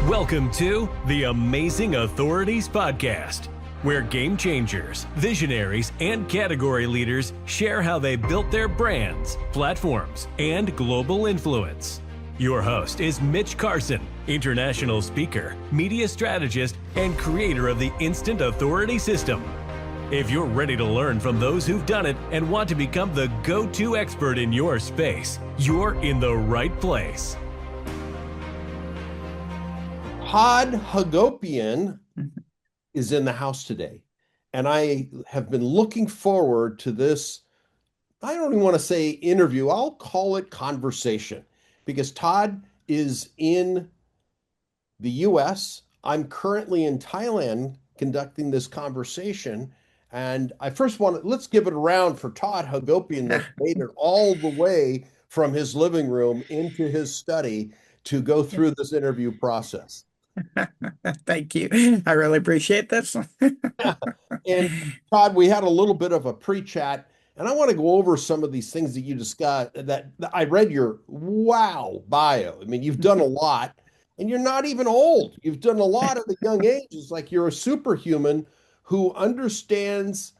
Welcome to the Amazing Authorities Podcast, where game changers, visionaries, and category leaders share how they built their brands, platforms, and global influence. Your host is Mitch Carson, international speaker, media strategist, and creator of the Instant Authority System. If you're ready to learn from those who've done it and want to become the go-to expert in your space, you're in the right place. Todd Hagopian is in the house today, and I have been looking forward to this. I don't even want to say interview. I'll call it conversation, because Todd is in the US. I'm currently in Thailand conducting this conversation. And I first want to, let's give it a round for Todd Hagopian that made it all the way from his living room into his study to go through this interview process. Thank you. I really appreciate this. And Todd, we had a little bit of a pre-chat, and I want to go over some of these things that you discussed. That I read your wow bio. I mean, you've done a lot, and you're not even old. You've done a lot at a young age. It's like you're a superhuman who understands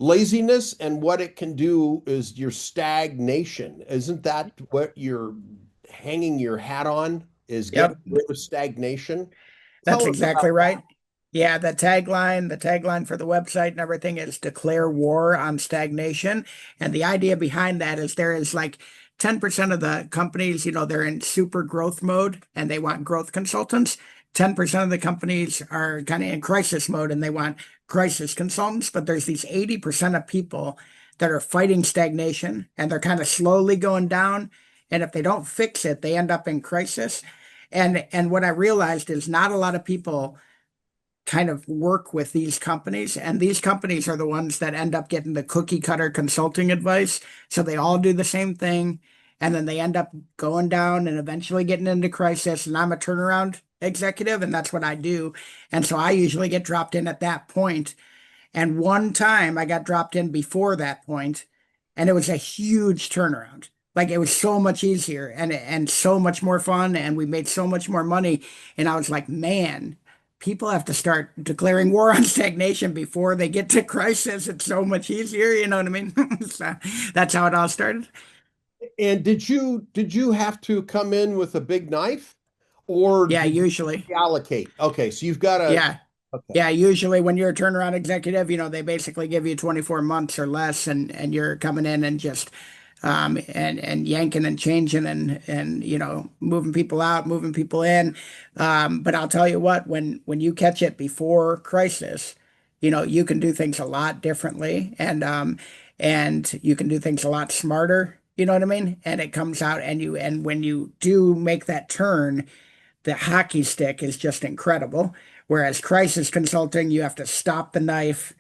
laziness, and what it can do is your stagnation. Isn't that what you're hanging your hat on? Is getting rid of stagnation? That's exactly right. Yeah, the tagline for the website and everything is declare war on stagnation. And the idea behind that is there is like 10% of the companies, they're in super growth mode and they want growth consultants. 10% of the companies are kind of in crisis mode and they want crisis consultants. But there's these 80% of people that are fighting stagnation and they're kind of slowly going down. And if they don't fix it, they end up in crisis. And what I realized is not a lot of people kind of work with these companies. And these companies are the ones that end up getting the cookie cutter consulting advice. So they all do the same thing. And then they end up going down and eventually getting into crisis. And I'm a turnaround executive, and that's what I do. And so I usually get dropped in at that point. And one time I got dropped in before that point, and it was a huge turnaround. Like it was so much easier and so much more fun, and we made so much more money. And I was like, man, people have to start declaring war on stagnation before they get to crisis. It's so much easier, you know what I mean? So that's how it all started. And did you have to come in with a big knife, or usually allocate? Okay, so you've got to. Yeah, usually when you're a turnaround executive, they basically give you 24 months or less, and you're coming in and just and yanking and changing and moving people out, moving people in. But I'll tell you what, when you catch it before crisis, you can do things a lot differently, and you can do things a lot smarter. You know what I mean? And it comes out, and when you do make that turn, the hockey stick is just incredible. Whereas crisis consulting, you have to stop the knife,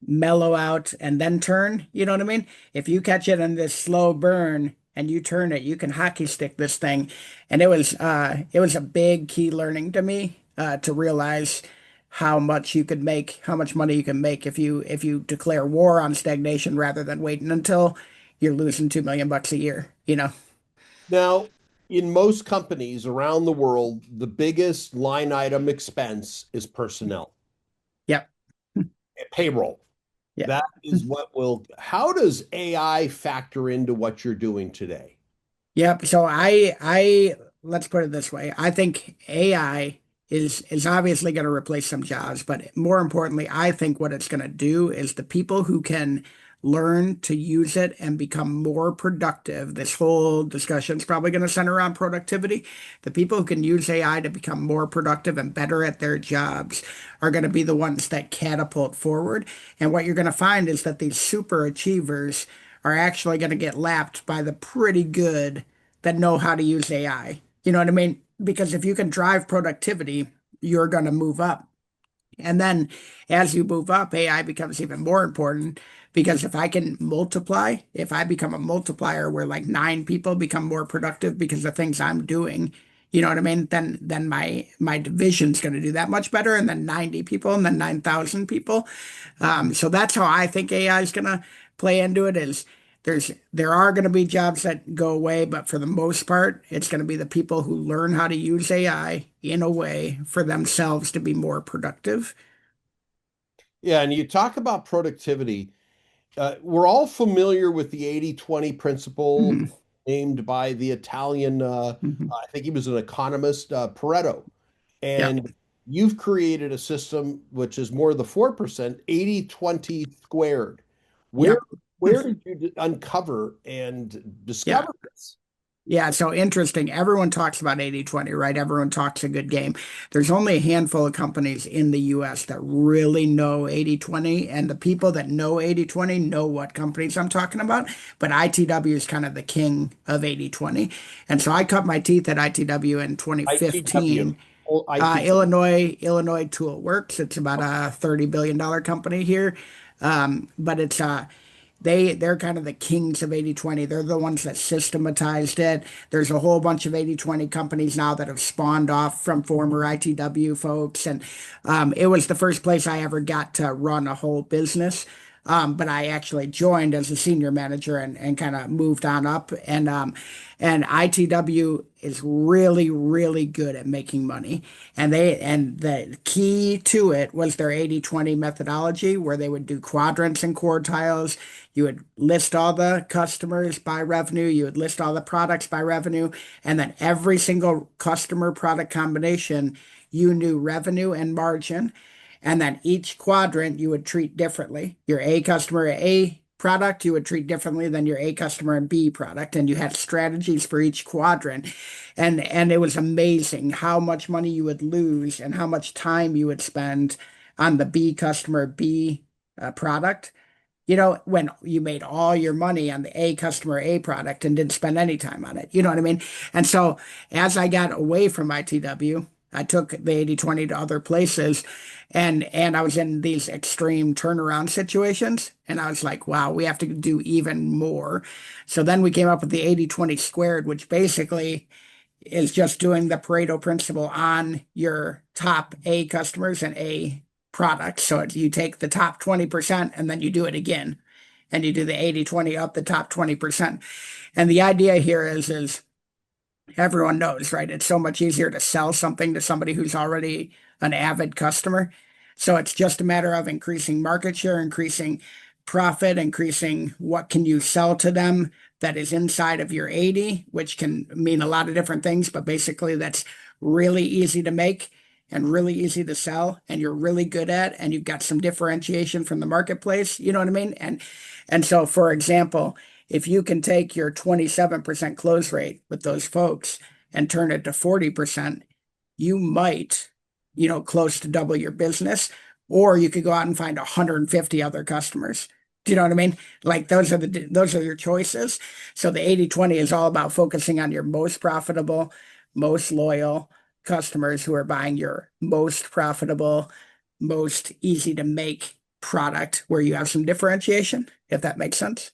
mellow out, and then turn. You know what I mean? If you catch it in this slow burn and you turn it, you can hockey stick this thing. And it was a big key learning to me to realize how much you could make, how much money you can make if you declare war on stagnation rather than waiting until you're losing $2 million a year. Now, in most companies around the world, the biggest line item expense is personnel. Yep. Payroll. Yeah. That is how does AI factor into what you're doing today? Yep. So let's put it this way. I think AI is obviously going to replace some jobs, but more importantly, I think what it's going to do is the people who can learn to use it and become more productive. This whole discussion is probably going to center around productivity. The people who can use AI to become more productive and better at their jobs are going to be the ones that catapult forward. And what you're going to find is that these super achievers are actually going to get lapped by the pretty good that know how to use AI. You know what I mean? Because if you can drive productivity, you're going to move up. And then as you move up, AI becomes even more important, because if I can multiply, if I become a multiplier where like 9 people become more productive because of things I'm doing, you know what I mean? Then my division's going to do that much better, and then 90 people, and then 9,000 people. So that's how I think AI is going to play into it. Is there are going to be jobs that go away, but for the most part, it's going to be the people who learn how to use AI in a way for themselves to be more productive. Yeah, and you talk about productivity. We're all familiar with the 80-20 principle Mhm. named by the Italian, Mhm. I think he was an economist, Pareto. Yeah. And you've created a system which is more the 4%, 80-20 squared. Where Yeah. where did you uncover and Yeah. discover this? Yeah, so interesting. Everyone talks about 80-20, right? Everyone talks a good game. There's only a handful of companies in the US that really know 80-20, and the people that know 80-20 know what companies I'm talking about. But ITW is kind of the king of 80-20. And so I cut my teeth at ITW in ITW. 2015. Oh, ITW. Illinois Tool Works. It's about a $30 billion company here. But they're kind of the kings of 80-20. They're the ones that systematized it. There's a whole bunch of 80-20 companies now that have spawned off from former ITW folks. And it was the first place I ever got to run a whole business. But I actually joined as a senior manager and kind of moved on up. And ITW is really, really good at making money. And the key to it was their 80-20 methodology, where they would do quadrants and quartiles. You would list all the customers by revenue, you would list all the products by revenue, and then every single customer product combination, you knew revenue and margin. And then each quadrant you would treat differently. Your A customer A product you would treat differently than your A customer and B product. And you had strategies for each quadrant. And it was amazing how much money you would lose and how much time you would spend on the B customer B product, when you made all your money on the A customer A product and didn't spend any time on it. You know what I mean? And so as I got away from ITW, I took the 80-20 to other places, and I was in these extreme turnaround situations. And I was like, wow, we have to do even more. So then we came up with the 80-20 squared, which basically is just doing the Pareto principle on your top A customers and A products. So you take the top 20% and then you do it again. And you do the 80-20 up the top 20%. And the idea here is everyone knows, right? It's so much easier to sell something to somebody who's already an avid customer. So it's just a matter of increasing market share, increasing profit, increasing what can you sell to them that is inside of your 80, which can mean a lot of different things, but basically that's really easy to make and really easy to sell and you're really good at and you've got some differentiation from the marketplace, you know what I mean? And so for example, if you can take your 27% close rate with those folks and turn it to 40%, you might, close to double your business, or you could go out and find 150 other customers. Do you know what I mean? Like those are your choices. So the 80-20 is all about focusing on your most profitable, most loyal customers who are buying your most profitable, most easy to make product where you have some differentiation, if that makes sense.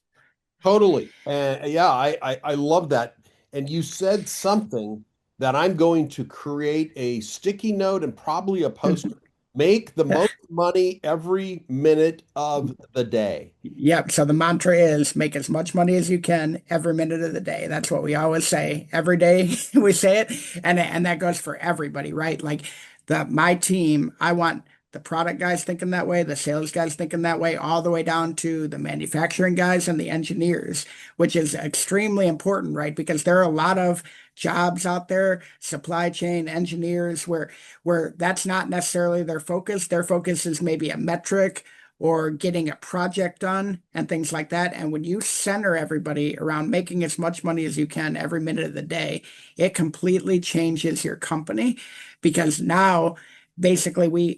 Totally. Yeah, I love that. And you said something that I'm going to create a sticky note and probably a poster. Make the most money every minute of the day. Yep. So the mantra is make as much money as you can every minute of the day. That's what we always say. Every day we say it. And that goes for everybody, right? Like my team, I want the product guys thinking that way, the sales guys thinking that way, all the way down to the manufacturing guys and the engineers, which is extremely important, right? Because there are a lot of jobs out there, supply chain engineers, where that's not necessarily their focus. Their focus is maybe a metric or getting a project done and things like that. And when you center everybody around making as much money as you can every minute of the day, it completely changes your company because now basically we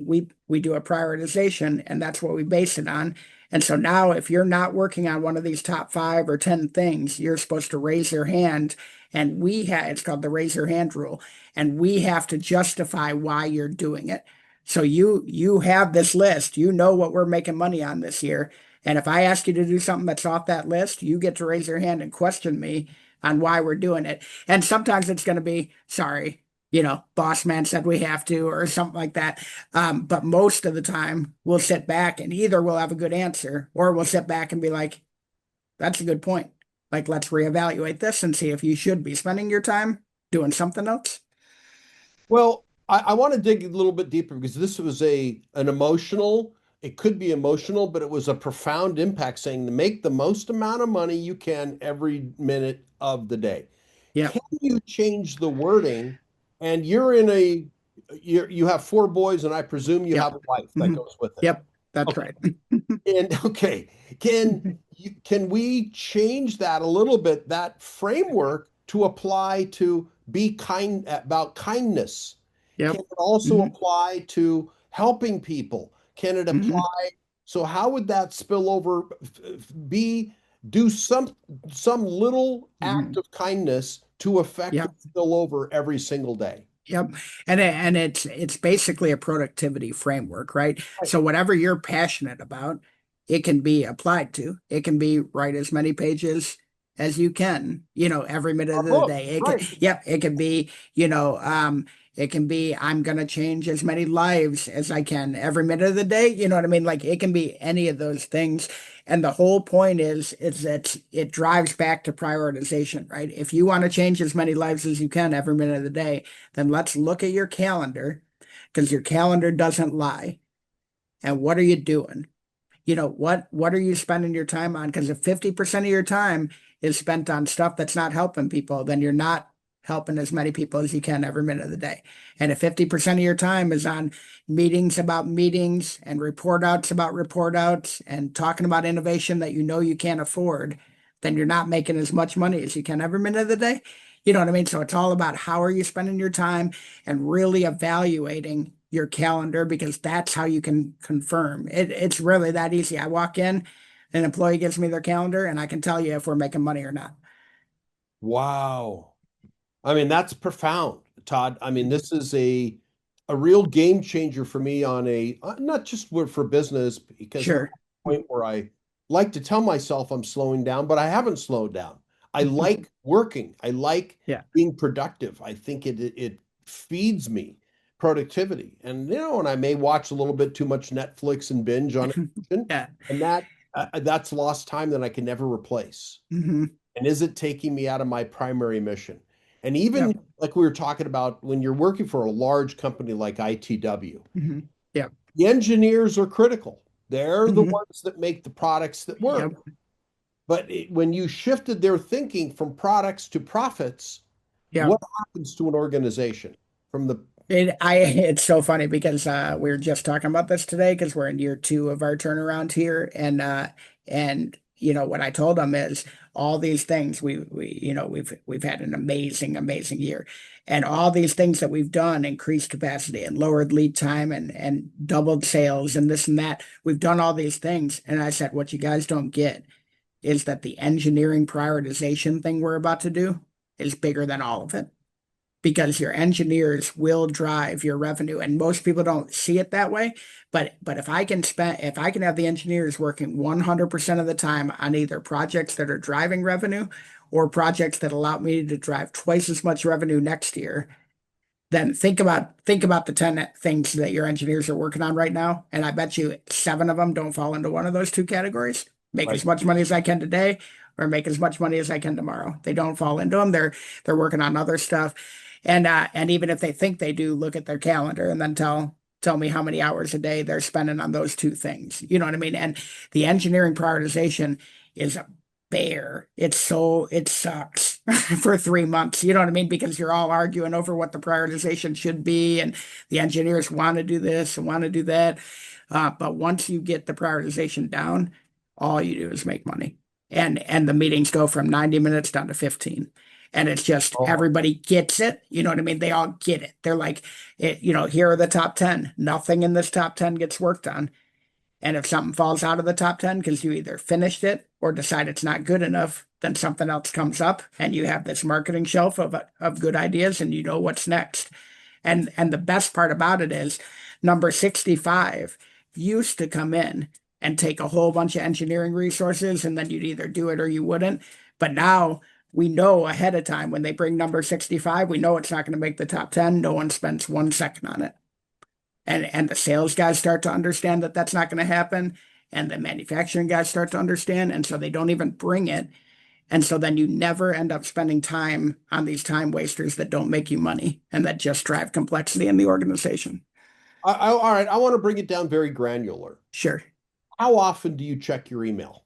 do a prioritization and that's what we base it on. And so now if you're not working on one of these top 5 or 10 things, you're supposed to raise your hand and it's called the raise your hand rule. And we have to justify why you're doing it. So you have this list, you know what we're making money on this year. And if I ask you to do something that's off that list, you get to raise your hand and question me on why we're doing it. And sometimes it's going to be, sorry, boss man said we have to, or something like that. But most of the time we'll sit back and either we'll have a good answer or we'll sit back and be like, that's a good point. Like, let's reevaluate this and see if you should be spending your time doing something else. Well, I want to dig a little bit deeper because this was an emotional, it could be emotional, but it was a profound impact saying to make the most amount of money you can every minute of the day. Yeah. Can you change the wording? And you have four boys, and I presume you Yep. have a wife that Mhm. goes with it. Yep. That's Okay. right. And okay, can we change that a little bit, that framework to apply to be kind about kindness? Can Yep. it also Hmm. apply to helping people? Can it Hmm. apply? So how would that spill over, be do some little act Hmm. of kindness to affect the Yep. spillover every single day? Yep. And it's basically a productivity framework, right? Right. So whatever you're passionate about, it can be applied to. It can be write as many pages as you can, every minute Our of the book, day. It can, right. yep, it can be, it can be I'm gonna change as many lives as I can every minute of the day. You know what I mean? Like, it can be any of those things. And the whole point is that it drives back to prioritization, right? If you want to change as many lives as you can every minute of the day, then let's look at your calendar, because your calendar doesn't lie. And what are you doing? What are you spending your time on? Because if 50% of your time is spent on stuff that's not helping people, then you're not helping as many people as you can every minute of the day. And if 50% of your time is on meetings about meetings and report outs about report outs and talking about innovation that you can't afford, then you're not making as much money as you can every minute of the day. You know what I mean? So it's all about how are you spending your time and really evaluating your calendar, because that's how you can confirm. It's really that easy. I walk in, an employee gives me their calendar, and I can tell you if we're making money or not. Wow. I mean, that's profound, Todd. I mean, this is a real game changer for me on not just for business, because I'm at Sure. a point where I like to tell myself I'm slowing down, but I haven't slowed down. I like working. I like Yeah. being productive. I think it feeds me productivity. And and I may watch a little bit too much Netflix and binge on it, Yeah. and that's lost time that I can never replace. Hmm. And is it taking me out of my primary mission? And even Yep. like we were talking about, when you're working for a large company like ITW, Hmm. Yep. the engineers are critical. They're the Hmm. ones that make the products that work. Yep. But when you shifted their thinking from products to profits, what Yep. happens to an organization from the It's so funny because we were just talking about this today because we're in year two of our turnaround here, and what I told them is all these things we've had an amazing year, and all these things that we've done, increased capacity and lowered lead time and doubled sales and this and that, we've done all these things, and I said, what you guys don't get is that the engineering prioritization thing we're about to do is bigger than all of it, because your engineers will drive your revenue, and most people don't see it that way. But if I can have the engineers working 100% of the time on either projects that are driving revenue or projects that allow me to drive twice as much revenue next year, then think about the 10 things that your engineers are working on right now, and I bet you seven of them don't fall into one of those two categories. Make as right? much money as I can today, or make as much money as I can tomorrow. They don't fall into them. They're working on other stuff. And even if they think they do, look at their calendar and then tell me how many hours a day they're spending on those two things. You know what I mean? And the engineering prioritization is a bear. It sucks for 3 months. You know what I mean? Because you're all arguing over what the prioritization should be, and the engineers want to do this and want to do that. But once you get the prioritization down, all you do is make money. And the meetings go from 90 minutes down to 15. And it's just Oh, everybody gets it. You know what I mean? They all get it. They're like, here are the top 10. Nothing in this top 10 gets worked on. And if something falls out of the top 10 because you either finished it or decide it's not good enough, then something else comes up and you have this marketing shelf of good ideas and you know what's next. And the best part about it is number 65 used to come in and take a whole bunch of engineering resources, and then you'd either do it or you wouldn't. But now we know ahead of time when they bring number 65, we know it's not going to make the top 10. No one spends 1 second on it. And the sales guys start to understand that that's not going to happen. and the manufacturing guys start to understand. And so they don't even bring it. And so then you never end up spending time on these time wasters that don't make you money and that just drive complexity in the organization. All right, I want to bring it down very granular. Sure. How often do you check your email?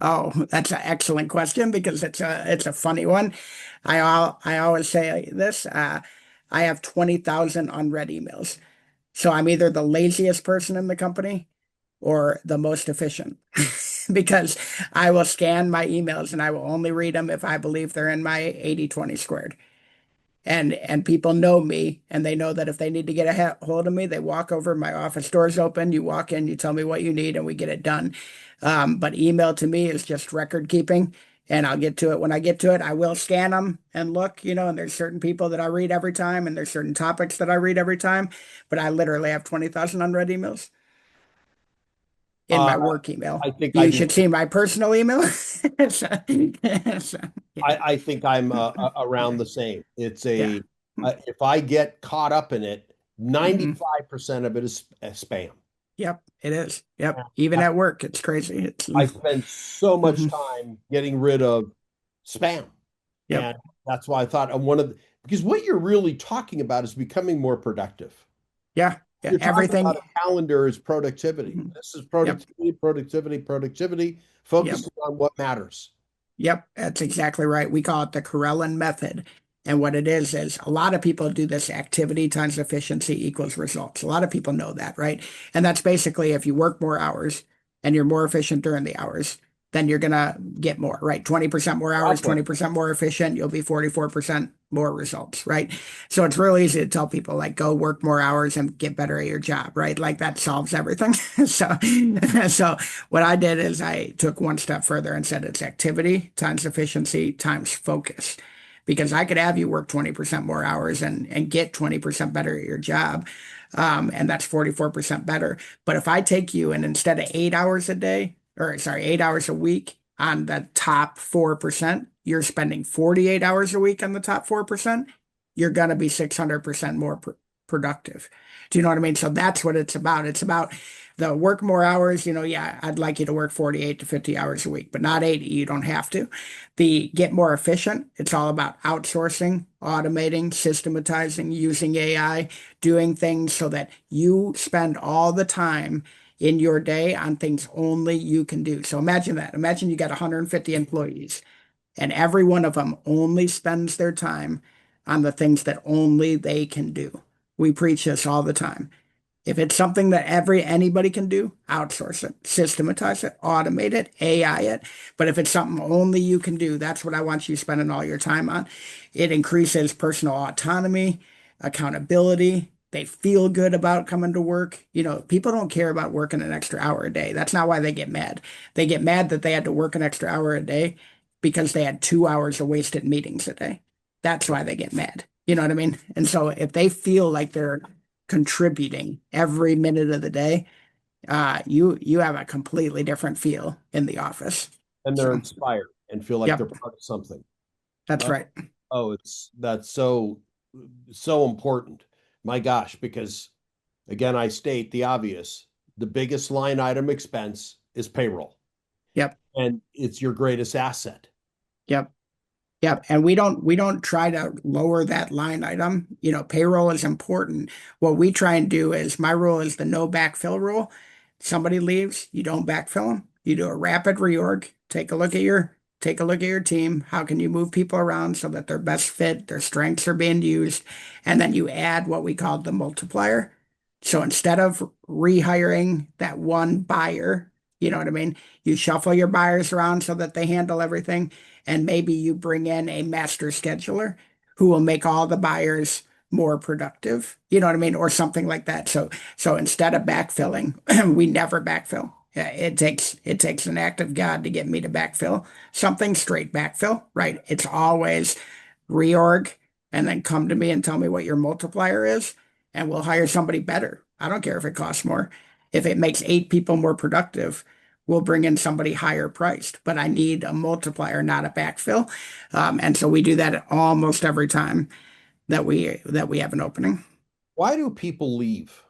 Oh, that's an excellent question because it's a funny one. I always say this. I have 20,000 unread emails. So I'm either the laziest person in the company or the most efficient because I will scan my emails and I will only read them if I believe they're in my 80/20 squared. And people know me, and they know that if they need to get a hold of me, they walk over, my office door's open, you walk in, you tell me what you need, and we get it done. But email to me is just record keeping, and I'll get to it when I get to it. I will scan them and look, and there's certain people that I read every time, and there's certain topics that I read every time, but I literally have 20,000 unread emails in Uh, my work email. I think I You do. should see my personal email. So, yeah, I think I'm around the same. It's yeah. if I get caught up in it, Mhm. 95% of it is spam. Yep, it is. Yep. Even at work, it's crazy. I spend so much Mhm. time getting rid of spam. Yep. And that's why I thought because what you're really talking about is becoming more productive. Yeah. Yeah. You're talking about Everything. a calendar is productivity. Mhm. This is Yep. productivity, productivity, productivity, Yep. focusing on what matters. Yep. That's exactly right. We call it the Karelin method. And what it is a lot of people do this activity times efficiency equals results. A lot of people know that, right? And that's basically if you work more hours and you're more efficient during the hours, then you're going to get more, right? 20% more hours, Output. 20% more efficient, you'll be 44% more results, right? So it's real easy to tell people like go work more hours and get better at your job, right? Like that solves everything. So, so what I did is I took one step further and said it's activity times efficiency times focus. Because I could have you work 20% more hours and get 20% better at your job. And that's 44% better. But if I take you and instead of 8 hours a day, or sorry, 8 hours a week on the top 4%, you're spending 48 hours a week on the top 4%, you're going to be 600% more productive. Do you know what I mean? So that's what it's about. It's about the work more hours. Yeah, I'd like you to work 48 to 50 hours a week, but not 80. You don't have to. The get more efficient. It's all about outsourcing, automating, systematizing, using AI, doing things so that you spend all the time in your day on things only you can do. So imagine that. Imagine you got 150 employees and every one of them only spends their time on the things that only they can do. We preach this all the time. If it's something that anybody can do, outsource it, systematize it, automate it, AI it. But if it's something only you can do, that's what I want you spending all your time on. It increases personal autonomy, accountability. They feel good about coming to work. People don't care about working an extra hour a day. That's not why they get mad. They get mad that they had to work an extra hour a day because they had 2 hours of wasted meetings a day. That's why they get mad. You know what I mean? And so if they feel like they're contributing every minute of the day, you have a completely different feel in the office. And they're So, inspired and feel like they're yep, part of something. that's Uh, right. that's so important. My gosh, because again, I state the obvious. The biggest line item expense is payroll, Yep, and it's your greatest asset. yep. Yep. And we don't try to lower that line item. Payroll is important. What we try and do is my rule is the no backfill rule. Somebody leaves, you don't backfill them. You do a rapid reorg. Take a look at your team. How can you move people around so that they're best fit, their strengths are being used, and then you add what we call the multiplier. So instead of rehiring that one buyer, you know what I mean? You shuffle your buyers around so that they handle everything and maybe you bring in a master scheduler who will make all the buyers more productive. You know what I mean? Or something like that. So instead of backfilling, we never backfill. Yeah, it takes an act of God to get me to backfill something straight backfill, right? It's always reorg and then come to me and tell me what your multiplier is, and we'll hire somebody better. I don't care if it costs more. If it makes 8 people more productive, we'll bring in somebody higher priced, but I need a multiplier, not a backfill. And so we do that almost every time that we have an opening. Why do people leave?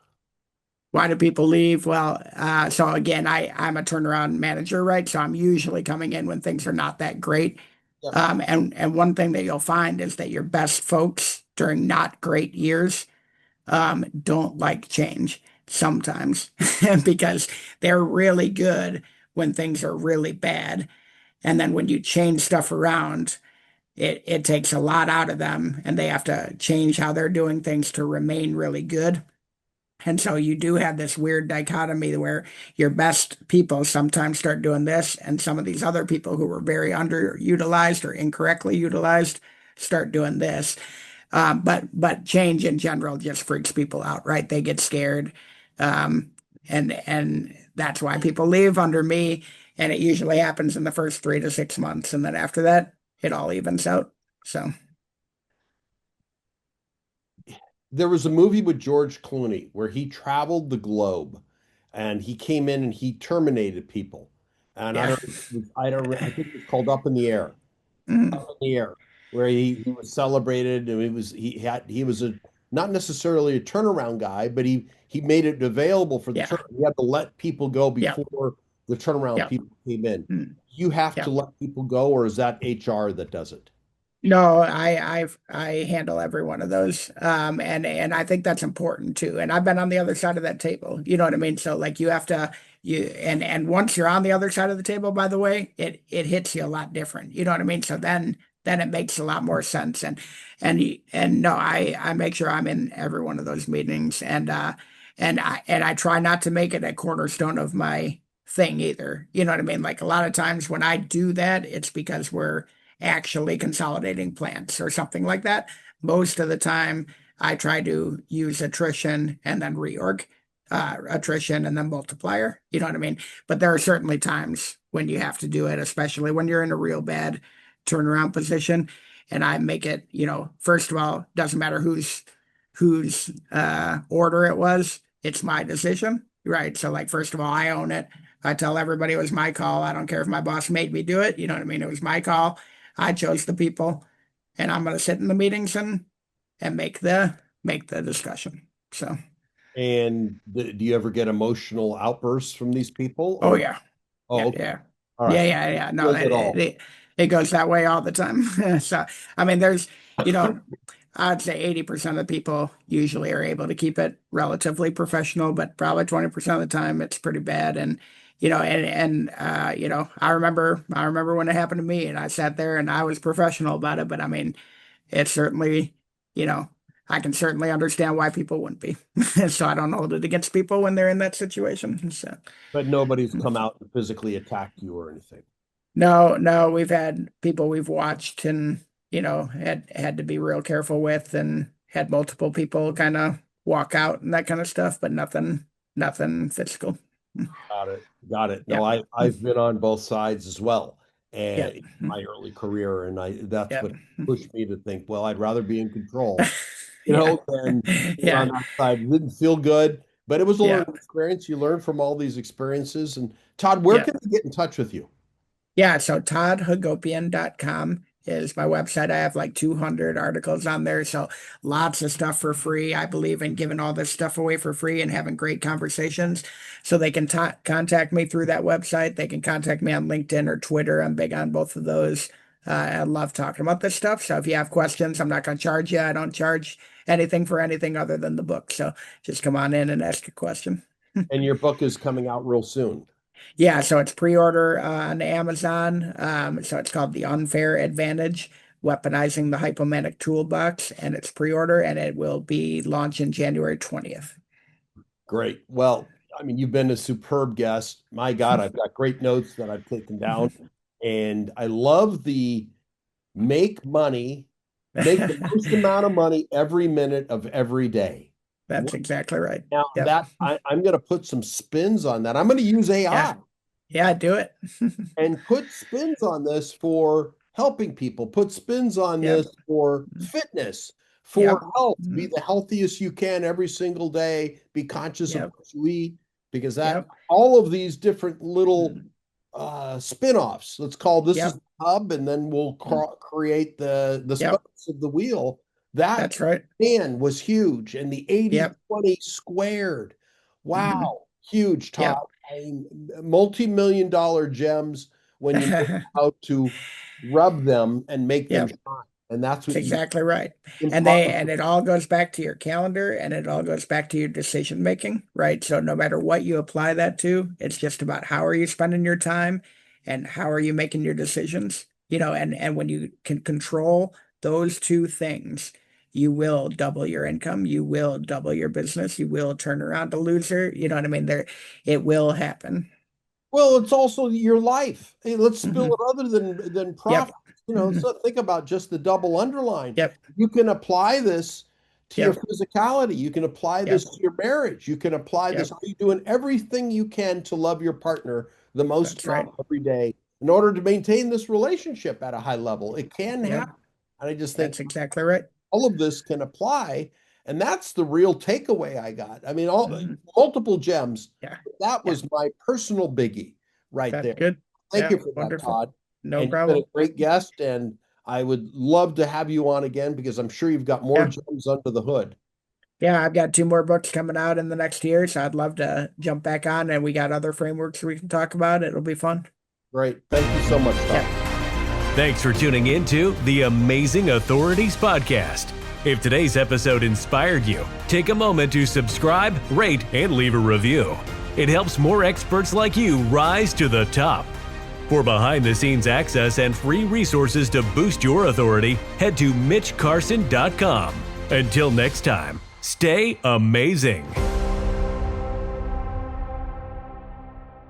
Why do people leave? Well, so again, I'm a turnaround manager, right? So I'm usually coming in when things are not that great. Yep. And one thing that you'll find is that your best folks during not great years don't like change sometimes because they're really good when things are really bad. And then when you change stuff around, it takes a lot out of them and they have to change how they're doing things to remain really good. And so you do have this weird dichotomy where your best people sometimes start doing this, and some of these other people who were very underutilized or incorrectly utilized start doing this. But change in general just freaks people out, right? They get scared, um, and that's why people leave under me. And it usually happens in the first 3 to 6 months, and then after that, it all evens out. So There was a movie with George Clooney where he traveled the globe and he came in and he terminated people. And yeah. I think it was called Up in the Air. Mm, Up in the Air, where he was celebrated and he was a not necessarily a turnaround guy, but he made it available for the yeah. turn. He had to let people go Yeah. before the turnaround Yeah. people came in. Mm, You have yeah. to let people go, or is that HR that does it? No, I handle every one of those. And I think that's important too. And I've been on the other side of that table. You know what I mean? So like you have to and once you're on the other side of the table, by the way, it hits you a lot different. You know what I mean? So then it makes a lot more sense. And no, I make sure I'm in every one of those meetings and I try not to make it a cornerstone of my thing either. You know what I mean? Like a lot of times when I do that, it's because we're actually consolidating plants or something like that. Most of the time, I try to use attrition and then reorg, attrition and then multiplier. You know what I mean? But there are certainly times when you have to do it, especially when you're in a real bad turnaround position. And I make it, first of all, doesn't matter whose order it was, it's my decision, right? So, like, first of all, I own it. I tell everybody it was my call. I don't care if my boss made me do it. You know what I mean? It was my call. I chose the people, and I'm going to sit in the meetings and make the discussion. So, Do you ever get emotional outbursts from these people, oh or yeah, oh, yeah, okay, yeah, all yeah, right, yeah, yeah. No, feels it all. it goes that way all the time. So, I mean, you know, I'd say 80% of the people usually are able to keep it relatively professional, but probably 20% of the time it's pretty bad. And I remember when it happened to me, and I sat there and I was professional about it. But I mean, it's certainly, you know, I can certainly understand why people wouldn't be. So I don't hold it against people when they're in that situation. So But nobody's come out and physically attacked you or anything. no, no, we've had people we've watched and had to be real careful with, and had multiple people kind of walk out and that kind of stuff, but nothing physical. Got it. Got it. No, Yep. I've been on both sides as well, and Yep. in my early career, and I that's Yep. what pushed me to think, well, I'd rather be in control, Yeah. than being on Yeah. that side. It didn't feel good, but it was a Yeah. learning experience. You learn from all these experiences. And Todd, where Yeah. can I get in touch with you? Yeah, so toddhagopian.com is my website. I have like 200 articles on there, so lots of stuff for free. I believe in giving all this stuff away for free and having great conversations. So they can contact me through that website. They can contact me on LinkedIn or Twitter. I'm big on both of those. I love talking about this stuff. So if you have questions, I'm not going to charge you. I don't charge anything for anything other than the book. So just come on in and ask a question. And your book is coming out real soon. Yeah, so it's pre-order on Amazon. So it's called The Unfair Advantage, Weaponizing the Hypomanic Toolbox, and it's pre-order and it will be launching January 20th. Great. Well, I mean, you've been a superb guest. My God, I've got great notes that I've taken down. And I love the make money, make the most amount of money every minute of every day. That's exactly right. Now Yep. that I'm going to put some spins on that. I'm going to use Yeah. AI Yeah, do it. and put spins on this for helping people, put spins on Yep. this for fitness, for Yep. health, be the healthiest you can every single day, be conscious of Yep. what you eat, because that Yep. all of these different little spin-offs, let's call this is Yep. the hub, and then we'll create the Yep. spokes of the wheel. That That's right. man was huge. And the 80 Yep. 20 squared. Wow, huge, Yep. Todd. I mean, multi-million-dollar gems when you know how to rub them and make them Yep. shine. And that's That's what you exactly right. empower. And it all goes back to your calendar and it all goes back to your decision making, right? So no matter what you apply that to, it's just about how are you spending your time and how are you making your decisions? And when you can control those two things, you will double your income, you will double your business, you will turn around a loser. You know what I mean? It will happen. Well, it's also your life. Hey, let's spill Mhm. it other than Yep. profit. Mhm. So think about just the double underline. Yep. You can apply this to your Yep. physicality. You can apply this Yep. to your marriage. You can apply this. Yep. Are you doing everything you can to love your partner the most That's right. amount every day in order to maintain this relationship at a high level? It can Yep. happen. And I just think That's exactly right. all of this can apply. And that's the real takeaway I got. I mean, all Mhm. multiple gems. Yeah. That Yeah. was my personal biggie right That's there. good. Thank Yeah. you for that, Wonderful. Todd. No And you've been problem. a great guest, and I would love to have you on again because I'm sure you've got more Yeah. gems under the hood. Yeah. I've got two more books coming out in the next year, so I'd love to jump back on and we got other frameworks we can talk about. It'll be fun. Great. Thank you so much, Todd. Yeah. Thanks for tuning in to the Amazing Authorities Podcast. If today's episode inspired you, take a moment to subscribe, rate, and leave a review. It helps more experts like you rise to the top. For behind-the-scenes access and free resources to boost your authority, head to mitchcarson.com. Until next time, stay amazing.